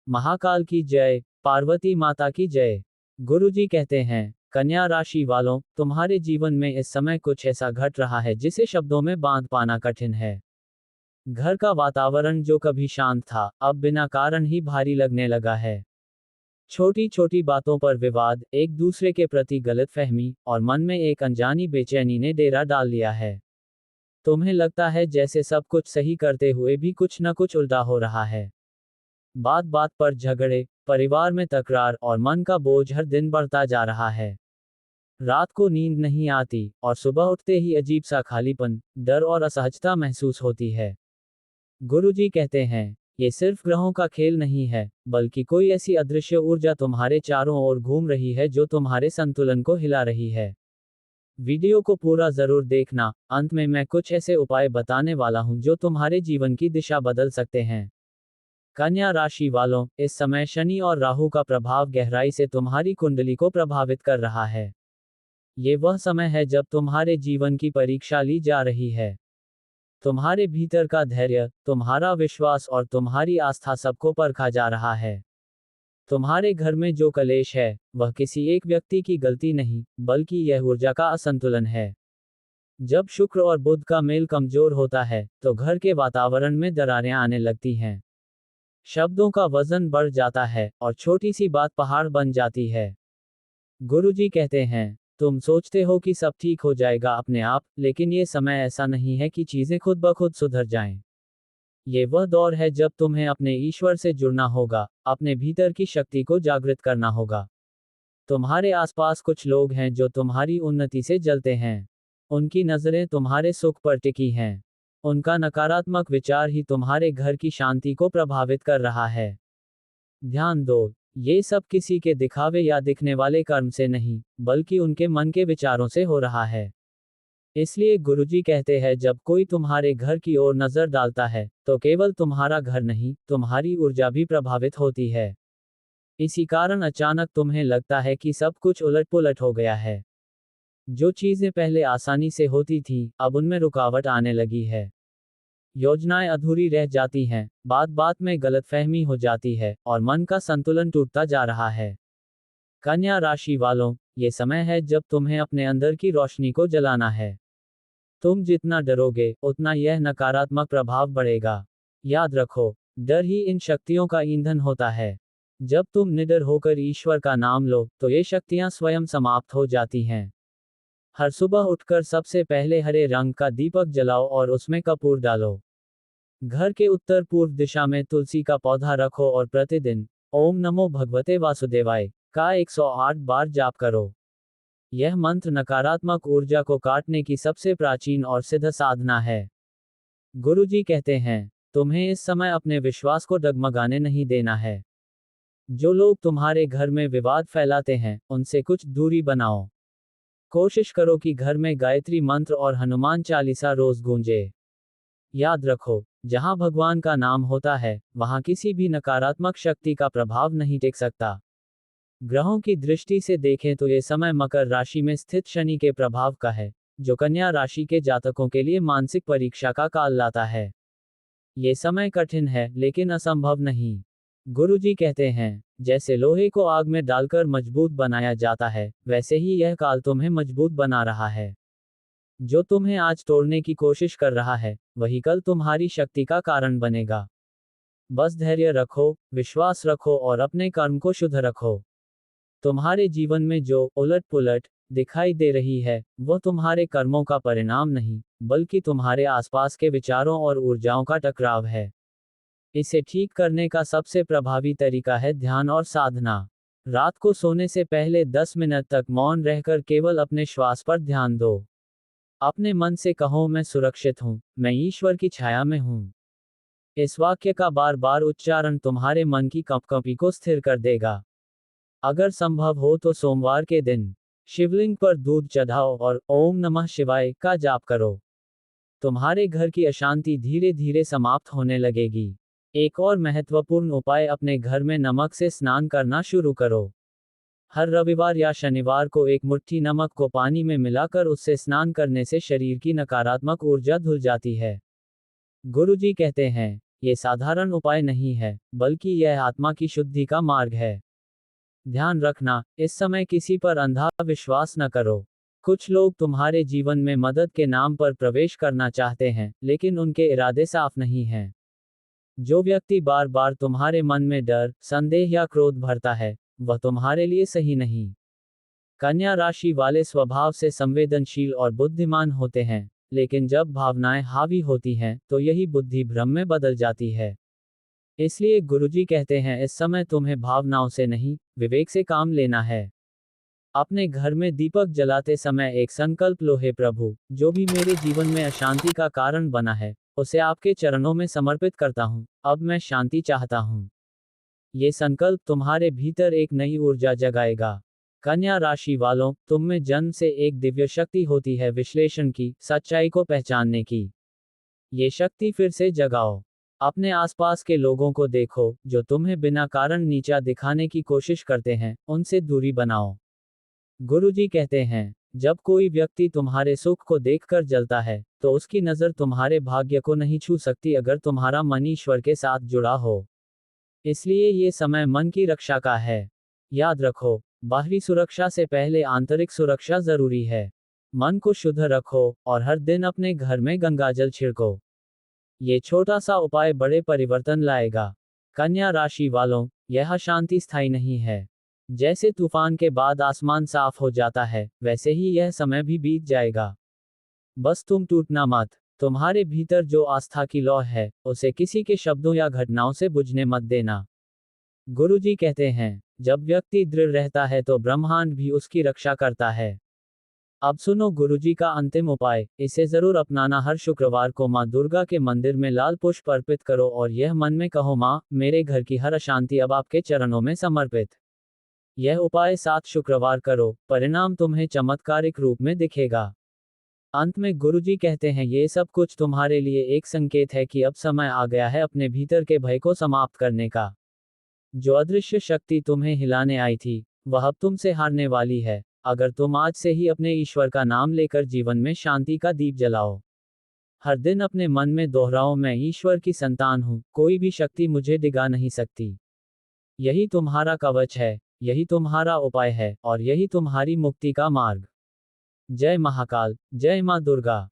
महाकाल की जय, पार्वती माता की जय। गुरुजी कहते हैं, कन्या राशि वालों, तुम्हारे जीवन में इस समय कुछ ऐसा घट रहा है जिसे शब्दों में बांध पाना कठिन है। घर का वातावरण जो कभी शांत था, अब बिना कारण ही भारी लगने लगा है। छोटी छोटी बातों पर विवाद, एक दूसरे के प्रति गलतफहमी, और मन में एक अनजानी बेचैनी ने डेरा डाल लिया है। तुम्हें लगता है जैसे सब कुछ सही करते हुए भी कुछ न कुछ उल्टा हो रहा है। बात बात पर झगड़े, परिवार में तकरार और मन का बोझ हर दिन बढ़ता जा रहा है। रात को नींद नहीं आती और सुबह उठते ही अजीब सा खालीपन, डर और असहजता महसूस होती है। गुरुजी कहते हैं, ये सिर्फ ग्रहों का खेल नहीं है, बल्कि कोई ऐसी अदृश्य ऊर्जा तुम्हारे चारों ओर घूम रही है जो तुम्हारे संतुलन को हिला रही है। वीडियो को पूरा जरूर देखना, अंत में मैं कुछ ऐसे उपाय बताने वाला हूं जो तुम्हारे जीवन की दिशा बदल सकते हैं। कन्या राशि वालों, इस समय शनि और राहु का प्रभाव गहराई से तुम्हारी कुंडली को प्रभावित कर रहा है। ये वह समय है जब तुम्हारे जीवन की परीक्षा ली जा रही है। तुम्हारे भीतर का धैर्य, तुम्हारा विश्वास और तुम्हारी आस्था सबको परखा जा रहा है। तुम्हारे घर में जो कलेश है, वह किसी एक व्यक्ति की गलती नहीं, बल्कि यह ऊर्जा का असंतुलन है। जब शुक्र और बुध का मेल कमजोर होता है, तो घर के वातावरण में दरारें आने लगती हैं। शब्दों का वजन बढ़ जाता है और छोटी सी बात पहाड़ बन जाती है। गुरुजी कहते हैं, तुम सोचते हो कि सब ठीक हो जाएगा अपने आप, लेकिन ये समय ऐसा नहीं है कि चीजें खुद ब खुद सुधर जाएं। ये वह दौर है जब तुम्हें अपने ईश्वर से जुड़ना होगा, अपने भीतर की शक्ति को जागृत करना होगा। तुम्हारे आसपास कुछ लोग हैं जो तुम्हारी उन्नति से जलते हैं। उनकी नजरें तुम्हारे सुख पर टिकी हैं। उनका नकारात्मक विचार ही तुम्हारे घर की शांति को प्रभावित कर रहा है। ध्यान दो, ये सब किसी के दिखावे या दिखने वाले कर्म से नहीं, बल्कि उनके मन के विचारों से हो रहा है। इसलिए गुरुजी कहते हैं, जब कोई तुम्हारे घर की ओर नजर डालता है, तो केवल तुम्हारा घर नहीं, तुम्हारी ऊर्जा भी प्रभावित होती है। इसी कारण अचानक तुम्हें लगता है कि सब कुछ उलट-पुलट हो गया है। जो चीजें पहले आसानी से होती थीं, अब उनमें रुकावट आने लगी है। योजनाएं अधूरी रह जाती हैं, बात बात में गलतफहमी हो जाती है, और मन का संतुलन टूटता जा रहा है। कन्या राशि वालों, ये समय है जब तुम्हें अपने अंदर की रोशनी को जलाना है। तुम जितना डरोगे, उतना यह नकारात्मक प्रभाव बढ़ेगा। याद रखो, डर ही इन शक्तियों का ईंधन होता है। जब तुम निडर होकर ईश्वर का नाम लो, तो ये शक्तियां स्वयं समाप्त हो जाती हैं। हर सुबह उठकर सबसे पहले हरे रंग का दीपक जलाओ और उसमें कपूर डालो। घर के उत्तर पूर्व दिशा में तुलसी का पौधा रखो और प्रतिदिन ओम नमो भगवते वासुदेवाय का 108 बार जाप करो। यह मंत्र नकारात्मक ऊर्जा को काटने की सबसे प्राचीन और सिद्ध साधना है। गुरुजी कहते हैं, तुम्हें इस समय अपने विश्वास को डगमगाने नहीं देना है। जो लोग तुम्हारे घर में विवाद फैलाते हैं, उनसे कुछ दूरी बनाओ। कोशिश करो कि घर में गायत्री मंत्र और हनुमान चालीसा रोज गूंजे। याद रखो, जहां भगवान का नाम होता है, वहां किसी भी नकारात्मक शक्ति का प्रभाव नहीं टिक सकता। ग्रहों की दृष्टि से देखें तो ये समय मकर राशि में स्थित शनि के प्रभाव का है, जो कन्या राशि के जातकों के लिए मानसिक परीक्षा का काल लाता है। ये समय कठिन है, लेकिन असंभव नहीं। गुरुजी कहते हैं, जैसे लोहे को आग में डालकर मजबूत बनाया जाता है, वैसे ही यह काल तुम्हें मजबूत बना रहा है। जो तुम्हें आज तोड़ने की कोशिश कर रहा है, वही कल तुम्हारी शक्ति का कारण बनेगा। बस धैर्य रखो, विश्वास रखो और अपने कर्म को शुद्ध रखो। तुम्हारे जीवन में जो उलट-पुलट दिखाई दे रही है, वह तुम्हारे कर्मों का परिणाम नहीं, बल्कि तुम्हारे आसपास के विचारों और ऊर्जाओं का टकराव है। इसे ठीक करने का सबसे प्रभावी तरीका है ध्यान और साधना। रात को सोने से पहले 10 मिनट तक मौन रहकर केवल अपने श्वास पर ध्यान दो। अपने मन से कहो, मैं सुरक्षित हूँ, मैं ईश्वर की छाया में हूँ। इस वाक्य का बार बार उच्चारण तुम्हारे मन की कंपकंपी को स्थिर कर देगा। अगर संभव हो तो सोमवार के दिन शिवलिंग पर दूध चढ़ाओ और ओम नमः शिवाय का जाप करो। तुम्हारे घर की अशांति धीरे धीरे समाप्त होने लगेगी। एक और महत्वपूर्ण उपाय, अपने घर में नमक से स्नान करना शुरू करो। हर रविवार या शनिवार को एक मुट्ठी नमक को पानी में मिलाकर उससे स्नान करने से शरीर की नकारात्मक ऊर्जा धुल जाती है। गुरुजी कहते हैं, ये साधारण उपाय नहीं है, बल्कि यह आत्मा की शुद्धि का मार्ग है। ध्यान रखना, इस समय किसी पर अंधा विश्वास न करो। कुछ लोग तुम्हारे जीवन में मदद के नाम पर प्रवेश करना चाहते हैं, लेकिन उनके इरादे साफ नहीं हैं। जो व्यक्ति बार बार तुम्हारे मन में डर, संदेह या क्रोध भरता है, वह तुम्हारे लिए सही नहीं। कन्या राशि वाले स्वभाव से संवेदनशील और बुद्धिमान होते हैं, लेकिन जब भावनाएं हावी होती हैं, तो यही बुद्धि भ्रम में बदल जाती है। इसलिए गुरुजी कहते हैं, इस समय तुम्हें भावनाओं से नहीं, विवेक से काम लेना है। अपने घर में दीपक जलाते समय एक संकल्प लो, हे प्रभु, जो भी मेरे जीवन में अशांति का कारण बना है, उसे आपके चरणों में समर्पित करता हूँ। अब मैं शांति चाहता हूँ। ये संकल्प तुम्हारे भीतर एक नई ऊर्जा जगाएगा। कन्या राशि वालों, तुम में जन्म से एक दिव्य शक्ति होती है, विश्लेषण की, सच्चाई को पहचानने की। ये शक्ति फिर से जगाओ। अपने आसपास के लोगों को देखो, जो तुम्हें बिना कारण नीचा दिखाने की कोशिश करते हैं, उनसे दूरी बनाओ। गुरुजी कहते हैं, जब कोई व्यक्ति तुम्हारे सुख को देखकर जलता है, तो उसकी नज़र तुम्हारे भाग्य को नहीं छू सकती अगर तुम्हारा मन ईश्वर के साथ जुड़ा हो। इसलिए ये समय मन की रक्षा का है। याद रखो, बाहरी सुरक्षा से पहले आंतरिक सुरक्षा जरूरी है। मन को शुद्ध रखो और हर दिन अपने घर में गंगाजल छिड़को। ये छोटा सा उपाय बड़े परिवर्तन लाएगा। कन्या राशि वालों, यह शांति स्थायी नहीं है। जैसे तूफान के बाद आसमान साफ हो जाता है, वैसे ही यह समय भी बीत जाएगा। बस तुम टूटना मत। तुम्हारे भीतर जो आस्था की लौ है, उसे किसी के शब्दों या घटनाओं से बुझने मत देना। गुरुजी कहते हैं, जब व्यक्ति दृढ़ रहता है तो ब्रह्मांड भी उसकी रक्षा करता है। अब सुनो गुरुजी का अंतिम उपाय, इसे जरूर अपनाना। हर शुक्रवार को माँ दुर्गा के मंदिर में लाल पुष्प अर्पित करो और यह मन में कहो, माँ, मेरे घर की हर अशांति अब आपके चरणों में समर्पित। यह उपाय 7 शुक्रवार करो, परिणाम तुम्हें चमत्कारिक रूप में दिखेगा। अंत में गुरुजी कहते हैं, ये सब कुछ तुम्हारे लिए एक संकेत है कि अब समय आ गया है अपने भीतर के भय को समाप्त करने का। जो अदृश्य शक्ति तुम्हें हिलाने आई थी, वह अब तुमसे हारने वाली है, अगर तुम आज से ही अपने ईश्वर का नाम लेकर जीवन में शांति का दीप जलाओ। हर दिन अपने मन में दोहराओ, मैं ईश्वर की संतान हूँ, कोई भी शक्ति मुझे डिगा नहीं सकती। यही तुम्हारा कवच है, यही तुम्हारा उपाय है, और यही तुम्हारी मुक्ति का मार्ग। जय महाकाल, जय माँ दुर्गा।